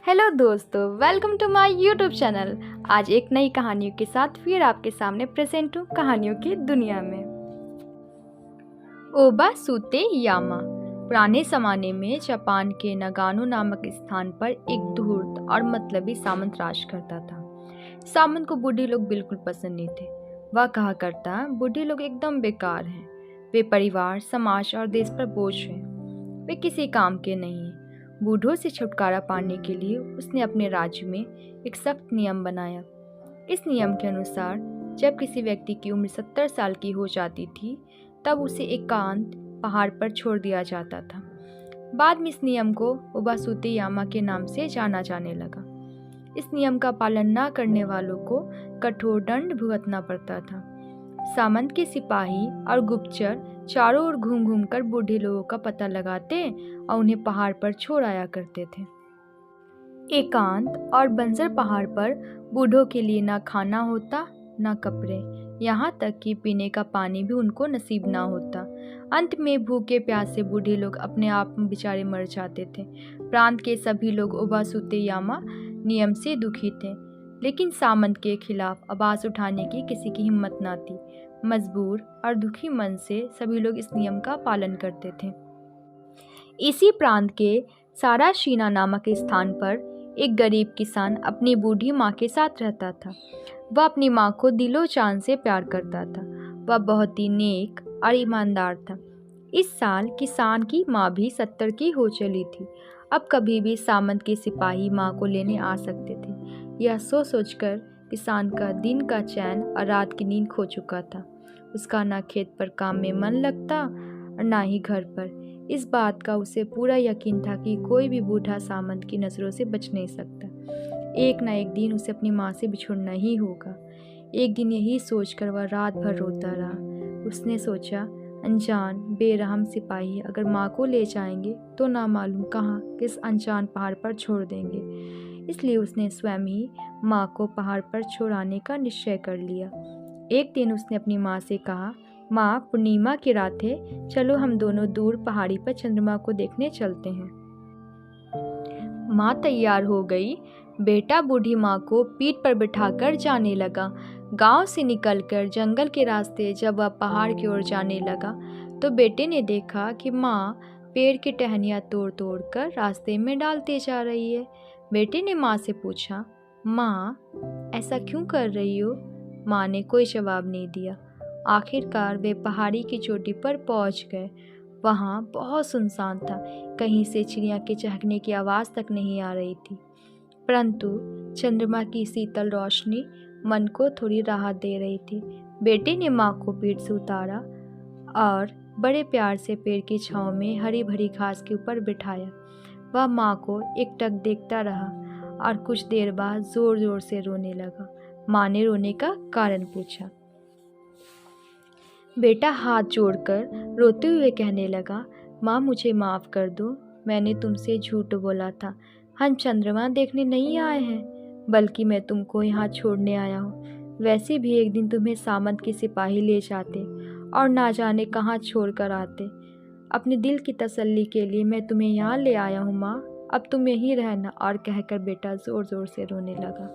Hello दोस्तों, welcome to my YouTube channel. आज एक नई कहानियों के साथ फिर आपके सामने प्रेजेंट हूँ कहानियों की दुनिया में। ओबा सुते यामा। पुराने ज़माने में जापान के नगानो नामक स्थान पर एक धूर्त और मतलबी सामंत राज करता था। सामंत को बूढ़े लोग बिल्कुल पसंद नहीं थे। वह कहा करता, बूढ़े लोग एकदम बेकार हैं। वे परिवार, समाज और देश पर बोझ हैं। वे किसी काम के नहीं हैं। बूढ़ों से छुटकारा पाने के लिए उसने अपने राज्य में एक सख्त नियम बनाया। इस नियम के अनुसार जब किसी व्यक्ति की उम्र 70 साल की हो जाती थी तब उसे एकांत पहाड़ पर छोड़ दिया जाता था। बाद में इस नियम को ओबासुते यामा के नाम से जाना जाने लगा। इस नियम का पालन न करने वालों को कठोर दंड भुगतना पड़ता था। सामंत के सिपाही और गुप्तचर चारों ओर घूम घूम कर बूढ़े लोगों का पता लगाते और उन्हें पहाड़ पर छोड़ आया करते थे। एकांत और बंजर पहाड़ पर बूढ़ों के लिए ना खाना होता, ना कपड़े, यहाँ तक कि पीने का पानी भी उनको नसीब ना होता। अंत में भूखे प्यासे बूढ़े लोग अपने आप में बेचारे मर जाते थे। प्रांत के सभी लोग ओबासुते यामा नियम से दुखी थे, लेकिन सामंत के खिलाफ आवाज़ उठाने की किसी की हिम्मत ना थी। मजबूर और दुखी मन से सभी लोग इस नियम का पालन करते थे। इसी प्रांत के साराशीना नामक स्थान पर एक गरीब किसान अपनी बूढ़ी माँ के साथ रहता था। वह अपनी माँ को दिलो जान से प्यार करता था। वह बहुत ही नेक और ईमानदार था। इस साल किसान की माँ भी 70 की हो चली थी। अब कभी भी सामंत के सिपाही माँ को लेने आ सकते थे। यह सोच सोचकर किसान का दिन का चैन और रात की नींद खो चुका था। उसका ना खेत पर काम में मन लगता और ना ही घर पर। इस बात का उसे पूरा यकीन था कि कोई भी बूढ़ा सामंत की नज़रों से बच नहीं सकता। एक ना एक दिन उसे अपनी माँ से बिछुड़ना ही होगा। एक दिन यही सोचकर वह रात भर रोता रहा। उसने सोचा, अनजान बेरहम सिपाही अगर माँ को ले जाएंगे तो ना मालूम कहाँ किस अनजान पहाड़ पर छोड़ देंगे। इसलिए उसने स्वयं ही माँ को पहाड़ पर छोड़ाने का निश्चय कर लिया। एक दिन उसने अपनी माँ से कहा, माँ, पूर्णिमा की रात है, चलो हम दोनों दूर पहाड़ी पर चंद्रमा को देखने चलते हैं। माँ तैयार हो गई। बेटा बूढ़ी माँ को पीठ पर बिठाकर जाने लगा। गांव से निकलकर जंगल के रास्ते जब वह पहाड़ की ओर जाने लगा तो बेटे ने देखा कि माँ पेड़ की टहनियाँ तोड़ तोड़ कर रास्ते में डालते जा रही है। बेटे ने माँ से पूछा, माँ, ऐसा क्यों कर रही हो? माँ ने कोई जवाब नहीं दिया। आखिरकार वे पहाड़ी की चोटी पर पहुंच गए। वहाँ बहुत सुनसान था। कहीं से चिड़िया के चहकने की आवाज़ तक नहीं आ रही थी, परंतु चंद्रमा की शीतल रोशनी मन को थोड़ी राहत दे रही थी। बेटे ने माँ को पीठ से उतारा और बड़े प्यार से पेड़ की छांव में हरी भरी घास के ऊपर बिठाया। वह माँ को एकटक देखता रहा और कुछ देर बाद जोर जोर से रोने लगा। माँ ने रोने का कारण पूछा। बेटा हाथ जोड़कर रोते हुए कहने लगा, माँ, मुझे माफ़ कर दो। मैंने तुमसे झूठ बोला था। हम चंद्रमा देखने नहीं आए हैं, बल्कि मैं तुमको यहाँ छोड़ने आया हूँ। वैसे भी एक दिन तुम्हें सामंत के सिपाही ले जाते और ना जाने कहाँ छोड़ कर आते। अपने दिल की तसल्ली के लिए मैं तुम्हें यहाँ ले आया हूँ माँ, अब तुम यहीं रहना। और कहकर बेटा ज़ोर ज़ोर से रोने लगा।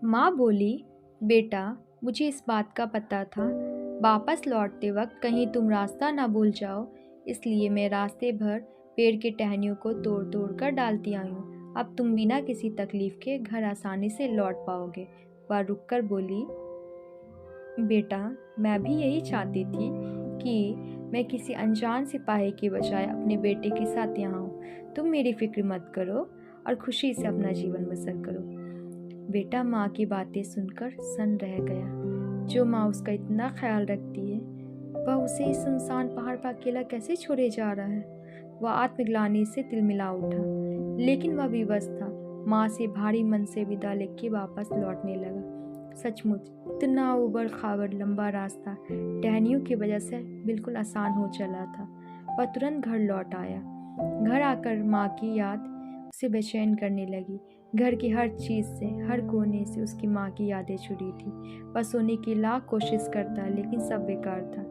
माँ बोली, बेटा, मुझे इस बात का पता था। वापस लौटते वक्त कहीं तुम रास्ता ना भूल जाओ, इसलिए मैं रास्ते भर पेड़ की टहनियों को तोड़ तोड़ कर डालती आई हूँ। अब तुम बिना किसी तकलीफ के घर आसानी से लौट पाओगे। वह रुककर बोली, बेटा, मैं भी यही चाहती थी कि मैं किसी अनजान सिपाही के बजाय अपने बेटे के साथ यहाँ हूँ। तुम मेरी फिक्र मत करो और खुशी से अपना जीवन बसर करो। बेटा माँ की बातें सुनकर सन्न रह गया। जो माँ उसका इतना ख्याल रखती है, वह उसे इस सुनसान पहाड़ पर अकेला कैसे छोड़े जा रहा है। वह आत्मग्लानि से तिलमिला उठा, लेकिन वह विवश था। माँ से भारी मन से विदा लेके वापस लौटने लगा। सचमुच इतना उबड़ खाबड़ लंबा रास्ता टहनियों की वजह से बिल्कुल आसान हो चला था। वह तुरंत घर लौट आया। घर आकर माँ की याद उसे बेचैन करने लगी। घर की हर चीज़ से, हर कोने से उसकी माँ की यादें जुड़ी थी। वह सोने की लाख कोशिश करता, लेकिन सब बेकार था।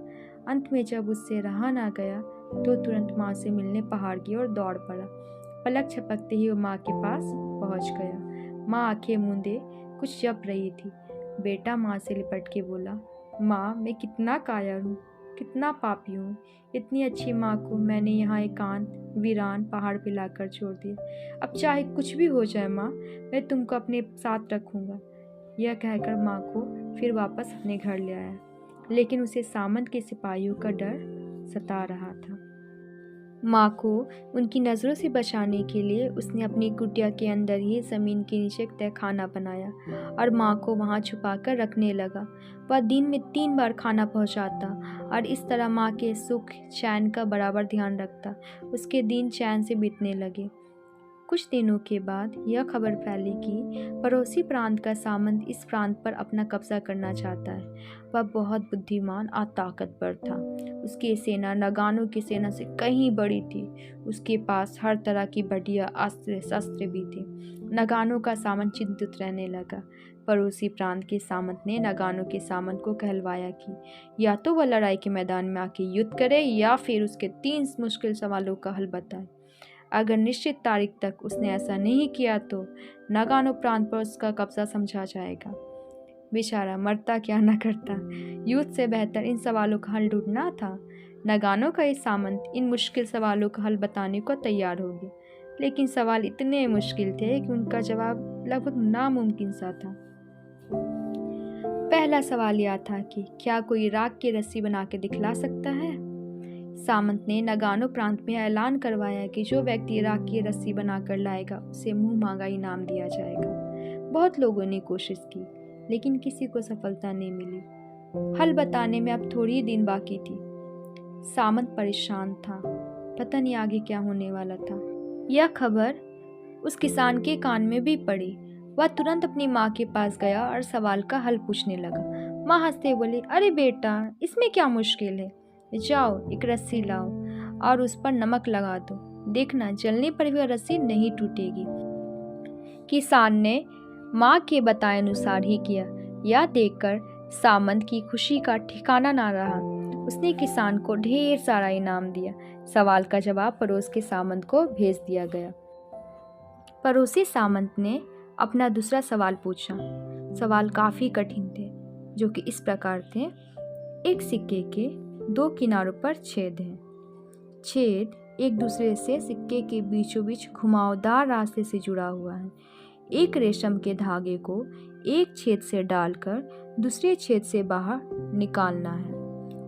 अंत में जब उससे रहा ना गया तो तुरंत माँ से मिलने पहाड़ की ओर दौड़ पड़ा। पलक झपकते ही वो माँ के पास पहुँच गया। माँ आंखें मूंदे कुछ जप रही थी। बेटा माँ से लिपट के बोला, माँ मैं कितना कायर हूँ, कितना पापी हूँ। इतनी अच्छी माँ को मैंने यहाँ एकांत वीरान पहाड़ पे लाकर छोड़ दिया। अब चाहे कुछ भी हो जाए माँ, मैं तुमको अपने साथ रखूँगा। यह कहकर माँ को फिर वापस अपने घर ले आया, लेकिन उसे सामंत के सिपाहियों का डर सता रहा था। माँ को उनकी नज़रों से बचाने के लिए उसने अपनी कुटिया के अंदर ही ज़मीन के नीचे एक तहखाना बनाया और माँ को वहाँ छुपाकर रखने लगा। वह दिन में 3 बार खाना पहुँचाता और इस तरह माँ के सुख चैन का बराबर ध्यान रखता। उसके दिन चैन से बीतने लगे। कुछ दिनों के बाद यह खबर फैली कि पड़ोसी प्रांत का सामंत इस प्रांत पर अपना कब्जा करना चाहता है। वह बहुत बुद्धिमान और ताकतवर था। उसकी सेना नगानों की सेना से कहीं बड़ी थी। उसके पास हर तरह की बढ़िया अस्त्र शस्त्र भी थे। नगानों का सामंत चिंतित रहने लगा। पड़ोसी प्रांत के सामंत ने नगानों के सामंत को कहलवाया कि या तो वह लड़ाई के मैदान में आके युद्ध करे या फिर उसके 3 मुश्किल सवालों का हल बताए। अगर निश्चित तारीख तक उसने ऐसा नहीं किया तो नगानो प्रांत पर उसका कब्जा समझा जाएगा। बेचारा मरता क्या न करता। युद्ध से बेहतर इन सवालों का हल ढूंढना था। नगानो का ये सामंत इन मुश्किल सवालों का हल बताने को तैयार हो गया, लेकिन सवाल इतने मुश्किल थे कि उनका जवाब लगभग नामुमकिन सा था। पहला सवाल यह था कि क्या कोई राख की रस्सी बना के दिखला सकता है। सामंत ने नगानो प्रांत में ऐलान करवाया कि जो व्यक्ति राख की रस्सी बनाकर लाएगा उसे मुंह मांगा इनाम दिया जाएगा। बहुत लोगों ने कोशिश की, लेकिन किसी को सफलता नहीं मिली। हल बताने में अब थोड़ी ही दिन बाकी थी। सामंत परेशान था, पता नहीं आगे क्या होने वाला था। यह खबर उस किसान के कान में भी पड़ी। वह तुरंत अपनी माँ के पास गया और सवाल का हल पूछने लगा। माँ हंसते बोली, अरे बेटा, इसमें क्या मुश्किल है। जाओ एक रस्सी लाओ और उस पर नमक लगा दो, देखना जलने पर भी वह रस्सी नहीं टूटेगी। किसान ने माँ के बताए अनुसार ही किया। यह देखकर सामंत की खुशी का ठिकाना ना रहा। उसने किसान को ढेर सारा इनाम दिया। सवाल का जवाब पड़ोस के सामंत को भेज दिया गया। पड़ोसी सामंत ने अपना दूसरा सवाल पूछा। सवाल काफी कठिन थे, जो कि इस प्रकार थे। एक सिक्के के 2 किनारों पर छेद हैं। छेद एक दूसरे से सिक्के के बीचों बीच घुमावदार रास्ते से जुड़ा हुआ है। एक रेशम के धागे को एक छेद से डालकर दूसरे छेद से बाहर निकालना है।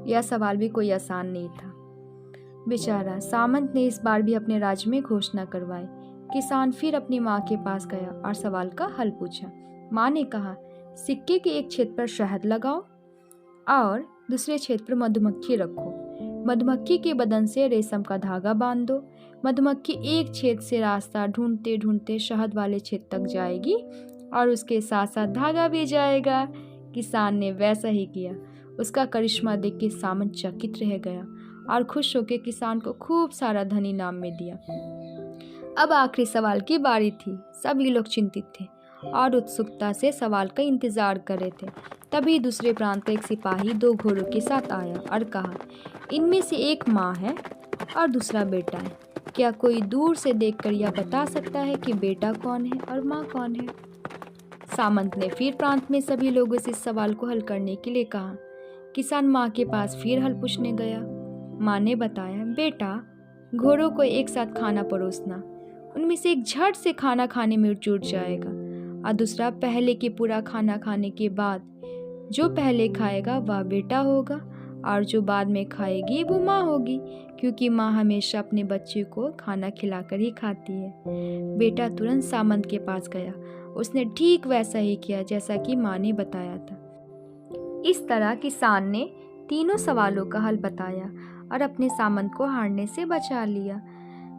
यह सवाल भी कोई आसान नहीं था। बेचारा सामंत ने इस बार भी अपने राज्य में घोषणा करवाई। किसान फिर अपनी माँ के पास गया और सवाल का हल पूछा। माँ ने कहा, सिक्के के एक छेद पर शहद लगाओ और दूसरे छेद पर मधुमक्खी रखो। मधुमक्खी के बदन से रेशम का धागा बांध दो। मधुमक्खी एक छेद से रास्ता ढूंढते ढूंढते शहद वाले छेद तक जाएगी और उसके साथ साथ धागा भी जाएगा। किसान ने वैसा ही किया। उसका करिश्मा देख के सामंत चकित रह गया और खुश होकर किसान को खूब सारा धन इनाम में दिया। अब आखिरी सवाल की बारी थी। सभी लोग चिंतित थे और उत्सुकता से सवाल का इंतजार कर रहे थे। तभी दूसरे प्रांत का एक सिपाही 2 घोड़ों के साथ आया और कहा, इनमें से एक माँ है और दूसरा बेटा है। क्या कोई दूर से देखकर यह बता सकता है कि बेटा कौन है और माँ कौन है। सामंत ने फिर प्रांत में सभी लोगों से इस सवाल को हल करने के लिए कहा। किसान माँ के पास फिर हल पूछने गया। माँ ने बताया, बेटा, घोड़ों को एक साथ खाना परोसना। उनमें से एक झट से खाना खाने में जुट जाएगा और दूसरा पहले के पूरा खाना खाने के बाद। जो पहले खाएगा वह बेटा होगा और जो बाद में खाएगी वो माँ होगी, क्योंकि माँ हमेशा अपने बच्चे को खाना खिलाकर ही खाती है। बेटा तुरंत सामंत के पास गया। उसने ठीक वैसा ही किया जैसा कि माँ ने बताया था। इस तरह किसान ने तीनों सवालों का हल बताया और अपने सामंत को हारने से बचा लिया।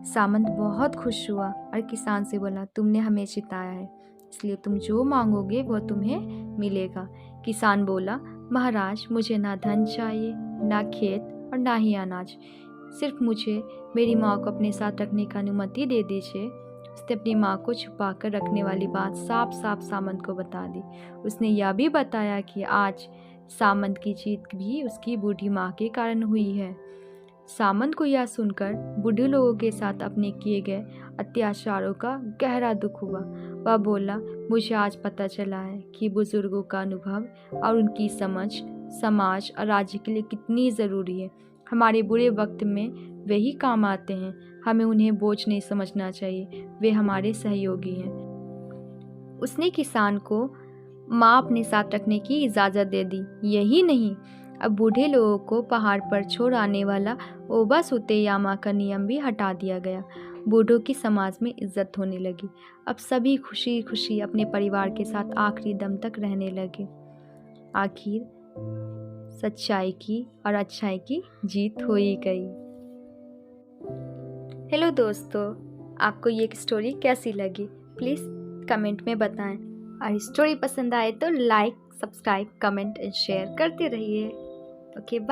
सामंत बहुत खुश हुआ और किसान से बोला, तुमने हमें जिताया है, इसलिए तुम जो मांगोगे वो तुम्हें मिलेगा। किसान बोला, महाराज, मुझे ना धन चाहिए, ना खेत और ना ही अनाज, सिर्फ मुझे मेरी माँ को अपने साथ रखने की अनुमति दे दीजिए। उसने अपनी माँ को छुपा कर रखने वाली बात साफ साफ सामंत को बता दी। उसने यह भी बताया कि आज सामंत की जीत भी उसकी बूढ़ी माँ के कारण हुई है। सामंत को यह सुनकर बूढ़े लोगों के साथ अपने किए गए अत्याचारों का गहरा दुख हुआ। वह बोला, मुझे आज पता चला है कि बुजुर्गों का अनुभव और उनकी समझ समाज और राज्य के लिए कितनी ज़रूरी है। हमारे बुरे वक्त में वे ही काम आते हैं। हमें उन्हें बोझ नहीं समझना चाहिए, वे हमारे सहयोगी हैं। उसने किसान को माँ अपने साथ रखने की इजाज़त दे दी। यही नहीं, अब बूढ़े लोगों को पहाड़ पर छोड़ आने वाला ओबा सुतेयामा का नियम भी हटा दिया गया। बूढ़ों की समाज में इज्जत होने लगी। अब सभी खुशी खुशी अपने परिवार के साथ आखिरी दम तक रहने लगे। आखिर सच्चाई की और अच्छाई की जीत हो ही गई। हेलो दोस्तों, आपको ये स्टोरी कैसी लगी? प्लीज़ कमेंट में बताएं। और स्टोरी पसंद आए तो like, subscribe, comment and share करते रहिए। Okay, bye.